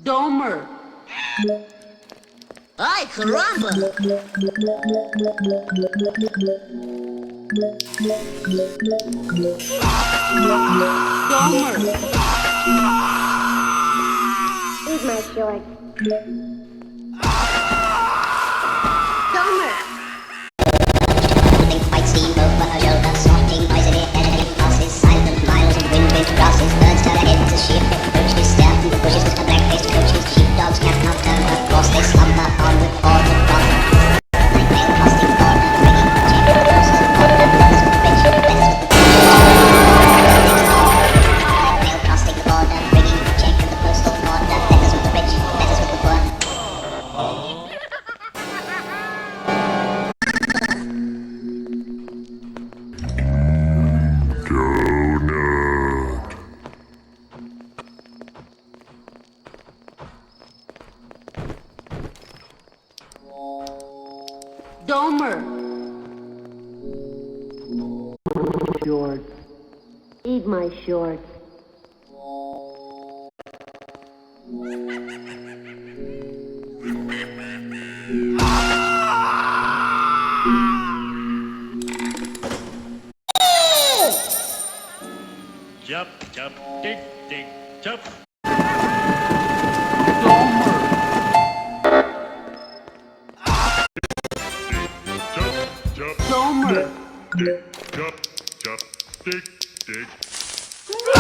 Domer. Ay, caramba! Domer. Eat my shorts. Domer. White steam over a shoulder, snorting noisily as it passes. Silent miles of wind-whipped grasses, birds turn their heads as she approaches. Stare through the bushes with her black-faced coaches. Sheepdogs cannot turn her course, they slumber on with all the frost. Night-mail casting corner, ringing, check the postal order, letters with the rich, letters with the Night-mail casting order, ringing, check the postal order, letters with the rich, letters with the poor. Domer. Shorts. Eat my shorts. Jump, jump, dig, dig, jump. Domer. Jump, jump, Domer. dig, jump, jump, dig, dig.